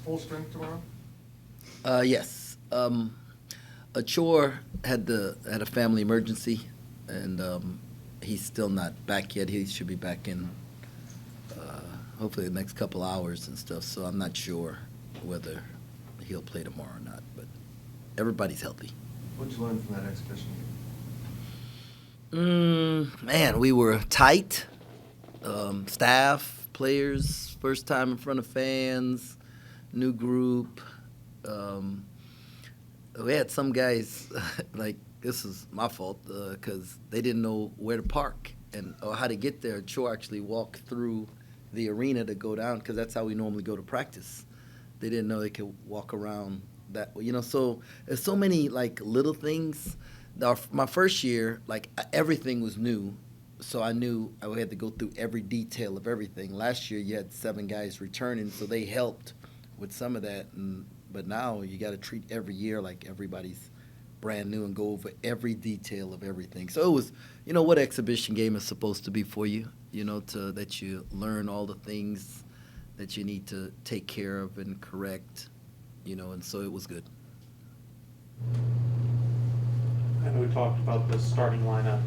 full strength tomorrow? Yes. A chore had a family emergency, and he's still not back yet. He should be back in hopefully the next couple hours and stuff. So I'm not sure whether he'll play tomorrow or not. But everybody's healthy. What'd you learn from that exhibition Man, we were tight. Staff, players, first time in front of fans, new group. Um, we had some guys like this is my fault because they didn't know where to park and or how to get there. Chore actually walked through the arena to go down because that's how we normally go to practice. They didn't know they could walk around that way, So there's so many like little things. My first year, like everything was new, so I knew I had to go through every detail of everything. Last year, you had 7 guys returning, so they helped with some of that. But now you got to treat every year like everybody's brand new and go over every detail of everything. So it was, what exhibition game is supposed to be for you, to that you learn all the things that you need to take care of and correct, and so it was good. I know we talked about the starting lineup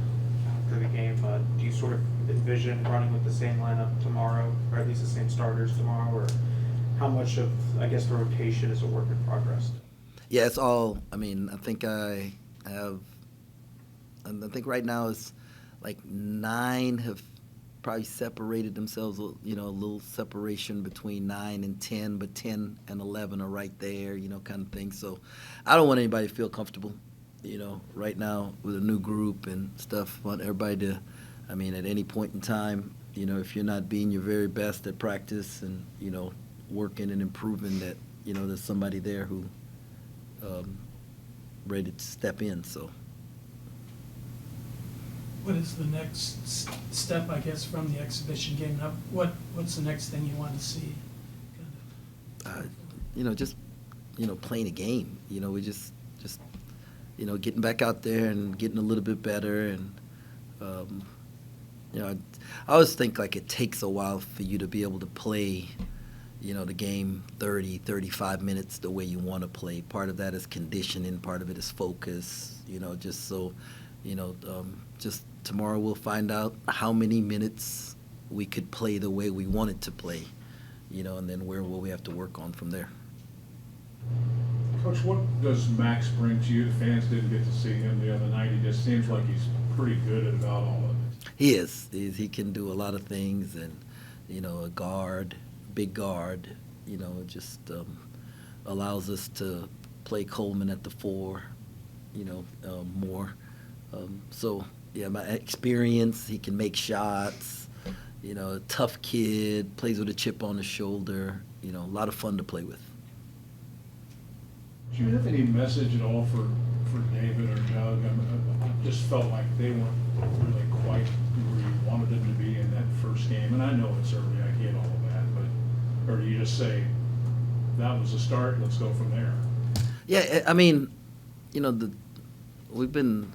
after the game. Do you sort of envision running with the same lineup tomorrow, or at least the same starters tomorrow, or how much of, I guess, the rotation is a work in progress? Yeah, it's all. I mean, I think I have. I think right now it's like 9 have probably separated themselves. A little separation between 9 and 10, but 10 and 11 are right there. Kind of thing. So, I don't want anybody to feel comfortable. Right now with a new group and stuff, I want everybody to. I mean, at any point in time, if you're not being your very best at practice and working and improving, that there's somebody there who ready to step in. So. What is the next step, I guess, from the exhibition game? Now, what's the next thing you want to see? Just playing a game. We just getting back out there and getting a little bit better. And I always think like it takes a while for you to be able to play. The game 30, 35 minutes the way you want to play. Part of that is conditioning. Part of it is focus. Just so, just tomorrow we'll find out how many minutes we could play the way we wanted to play, and then where will we have to work on from there. Coach, what does Max bring to you? The fans didn't get to see him the other night. He just seems like he's pretty good at about all of it. He is. He can do a lot of things, and a guard, big guard. Just allows us to play Coleman at the 4. More. So yeah, my experience. He can make shots. A tough kid, plays with a chip on his shoulder. A lot of fun to play with. Do you have any message at all for David or Doug? I just felt like they weren't really quite where you wanted them to be in that first game. And I know it's early, I get all of that, but or do you just say, that was a start, let's go from there? Yeah, I mean, we've been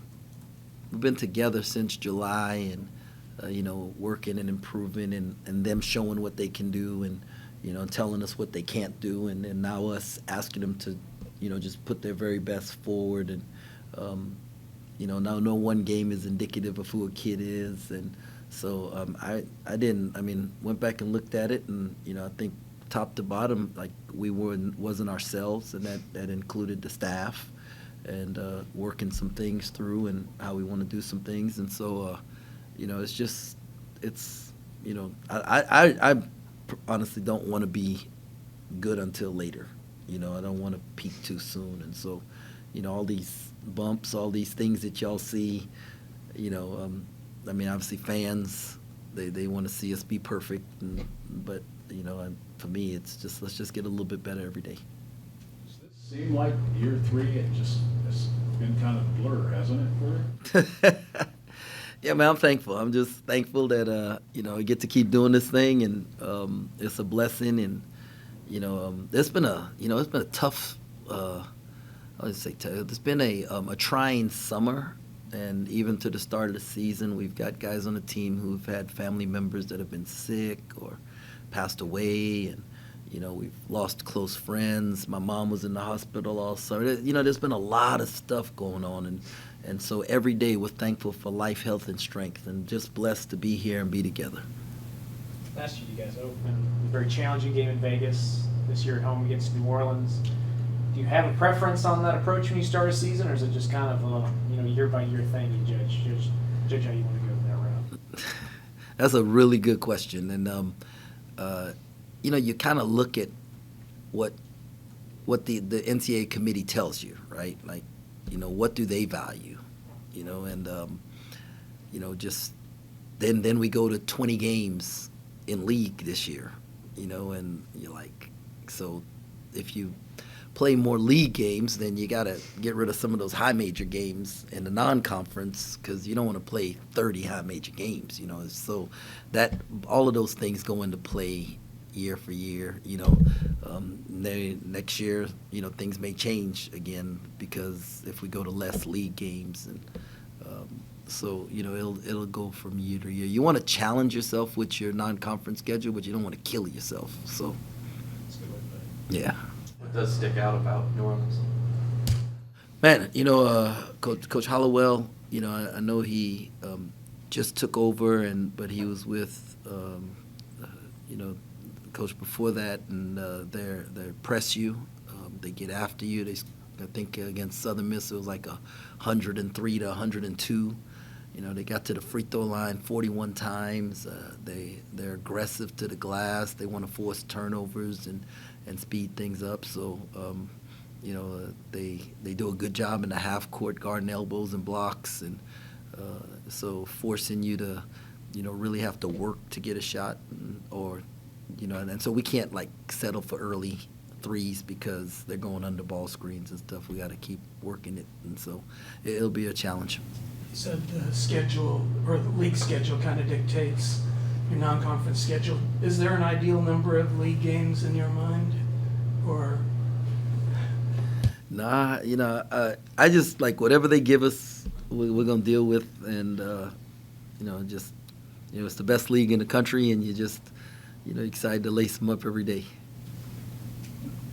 together since July and, working and improving and them showing what they can do and, telling us what they can't do and now us asking them to, just put their very best forward. And, now no one game is indicative of who a kid is. And so went back and looked at it and, I think top to bottom, like wasn't ourselves, and that included the staff and working some things through and how we want to do some things. And so, I honestly don't want to be good until later. I don't want to peak too soon. And so, all these bumps, all these things that y'all see, obviously fans, they want to see us be perfect. But, for me, it's just let's just get a little bit better every day. Does it seem like year 3, it's been kind of blur, hasn't it, for you? Yeah, man, I'm thankful. I'm just thankful that I get to keep doing this thing, and it's a blessing. And it's been a tough. I would say it's been a trying summer, and even to the start of the season, we've got guys on the team who've had family members that have been sick or passed away, and You know, we've lost close friends. My mom was in the hospital also. You know, there's been a lot of stuff going on, and so every day we're thankful for life, health, and strength, and just blessed to be here and be together. Last year you guys opened a very challenging game in Vegas. This year at home against New Orleans. Do you have a preference on that approach when you start a season, or is it just kind of a year by year thing? You judge how you want to go that route. That's a really good question, and you kind of look at what the NCAA committee tells you, right? Like, what do they value, and just then we go to 20 games in league this year, and you're like, so if you play more league games, then you got to get rid of some of those high major games in the non-conference because you don't want to play 30 high major games, So that all of those things go into play year for year, next year, things may change again because if we go to less league games and so it'll go from year to year. You want to challenge yourself with your non-conference schedule, but you don't want to kill yourself. So, That's a good way to put it. yeah. What does stick out about New Orleans? Man, Coach Hollowell, I know he just took over, but he was with, the coach before that, and they press you. They get after you. I think against Southern Miss, it was like 103 to 102. They got to the free throw line 41 times. They're aggressive to the glass. They want to force turnovers and speed things up. So, they do a good job in the half court, guarding elbows and blocks, and so forcing you to, really have to work to get a shot, and so we can't like settle for early threes because they're going under ball screens and stuff. We got to keep working it, and so it'll be a challenge. You said the schedule, or the league schedule kind of dictates your non-conference schedule. Is there an ideal number of league games in your mind, or? Nah, I just like whatever they give us, we're gonna deal with, and it's the best league in the country, and you just, excited to lace them up every day.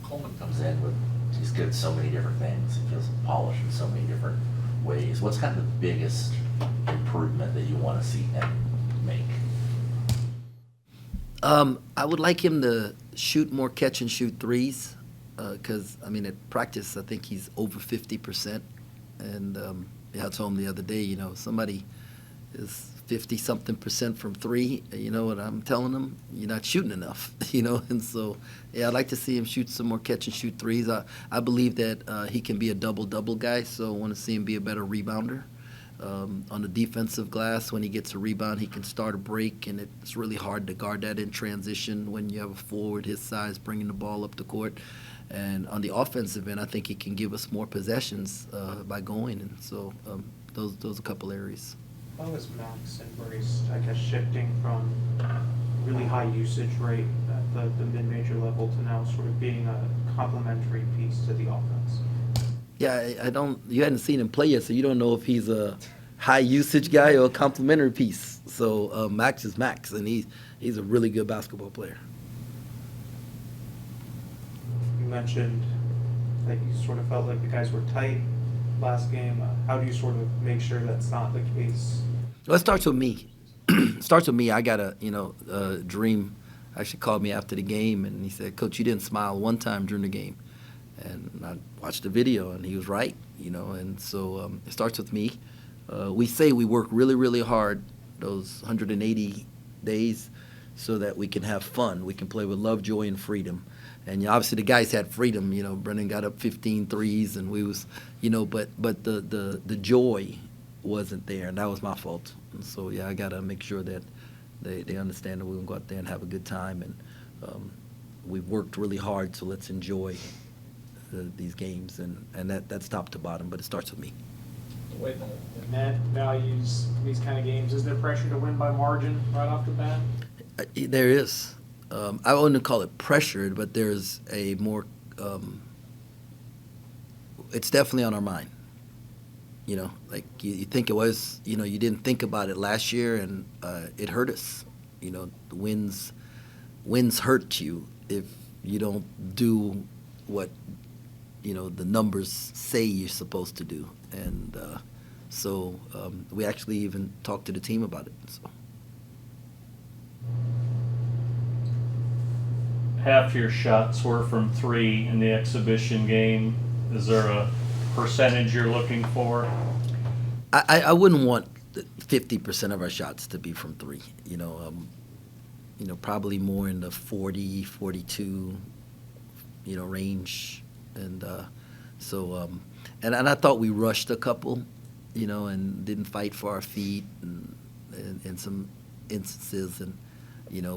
Coleman comes in with, he's good at so many different things. He feels polished in so many different ways. What's kind of the biggest improvement that you want to see him make? I would like him to shoot more catch and shoot threes, because at practice I think he's over 50%, and I told him the other day, somebody is 50-something% from three. You know what I'm telling him? You're not shooting enough, and so I'd like to see him shoot some more catch and shoot threes. I believe that he can be a double-double guy, so I want to see him be a better rebounder. On the defensive glass, when he gets a rebound, he can start a break, and it's really hard to guard that in transition when you have a forward his size bringing the ball up the court. And on the offensive end, I think he can give us more possessions by going, and so those are a couple areas. How has Max embraced, I guess, shifting from really high usage rate at the mid-major level to now sort of being a complementary piece to the offense? Yeah, you hadn't seen him play yet, so you don't know if he's a high usage guy or a complimentary piece. So Max is Max, and he's a really good basketball player. You mentioned that you sort of felt like the guys were tight last game. How do you sort of make sure that's not the case? Well, it starts with me. I got a Dream actually called me after the game, and he said, "Coach, you didn't smile one time during the game." And I watched the video, and he was right, and so it starts with me. We say we work really, really hard those 180 days so that we can have fun. We can play with love, joy, and freedom. And obviously the guys had freedom. Brendan got up 15 threes, and we was, but the joy wasn't there, and that was my fault. And so I got to make sure that they understand that we're gonna go out there and have a good time, and we've worked really hard, so let's enjoy these games, and that's top to bottom, but it starts with me. The way the net values these kind of games, is there pressure to win by margin right off the bat? There is. I wouldn't call it pressured, but there's a more. It's definitely on our mind. Like you think it was. You didn't think about it last year, and it hurt us. The wins hurt you if you don't do what the numbers say you're supposed to do, and so we actually even talked to the team about it. So. Half your shots were from 3 in the exhibition game. Is there a percentage you're looking for? I wouldn't want 50% of our shots to be from 3. Probably more in the 40, 42, range, and and I thought we rushed a couple, and didn't fight for our feet, and in some instances, and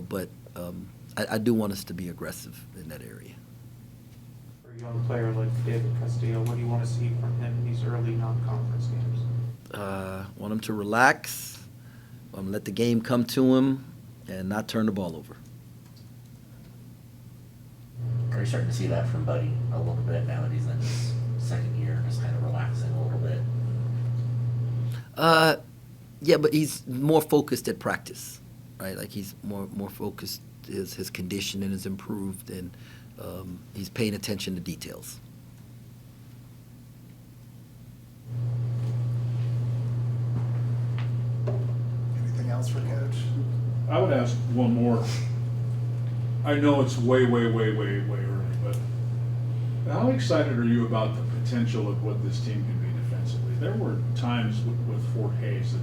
but I do want us to be aggressive in that area. For a young player like David Castillo, what do you want to see from him in these early non-conference games? Want him to relax, let the game come to him, and not turn the ball over. Are you starting to see that from Buddy a little bit now that he's in his second year, just kind of relaxing a little bit? Yeah, but he's more focused at practice, right? Like he's more focused. His conditioning is improved, and he's paying attention to details. Anything else for Coach? I would ask one more. I know it's way early, but how excited are you about the potential of what this team can be defensively? There were times with Fort Hays that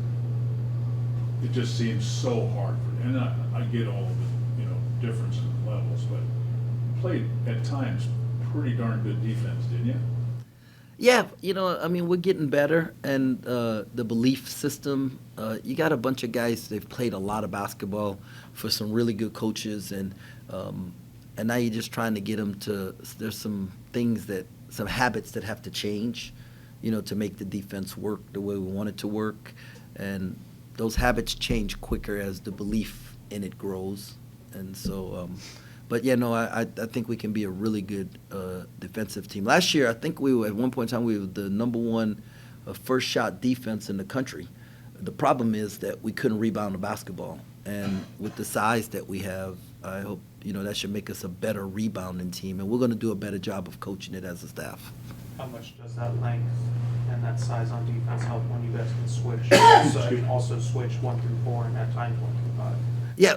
it just seems so hard for them. And I get all of the difference in the levels, but you played at times pretty darn good defense, didn't you? Yeah, we're getting better, and the belief system, you got a bunch of guys, they've played a lot of basketball for some really good coaches, and now you're just trying to get them to, there's some habits that have to change, to make the defense work the way we want it to work, and those habits change quicker as the belief in it grows, and so, I think we can be a really good defensive team. Last year, I think we were, at one point in time, we were the number 1 first shot defense in the country. The problem is that we couldn't rebound the basketball. And with the size that we have, I hope, that should make us a better rebounding team. And we're going to do a better job of coaching it as a staff. How much does that length and that size on defense help when you guys can switch? also switch 1 through 4 and at times 1 through 5? Yeah,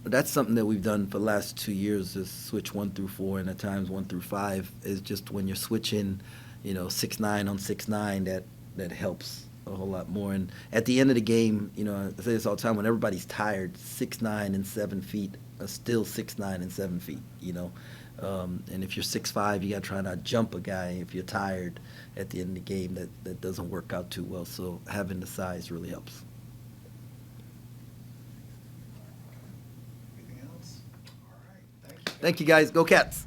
that's something that we've done for the last 2 years is switch 1 through 4 and at times 1 through 5 is just when you're switching, 6'9" on 6'9", that helps a whole lot more. And at the end of the game, I say this all the time, when everybody's tired, 6'9" and 7 feet are still 6'9" and 7 feet, and if you're 6'5", you got to try not jump a guy if you're tired at the end of the game. That doesn't work out too well, so having the size really helps. Anything else? All right, thank you. Thank you, guys. Go Cats.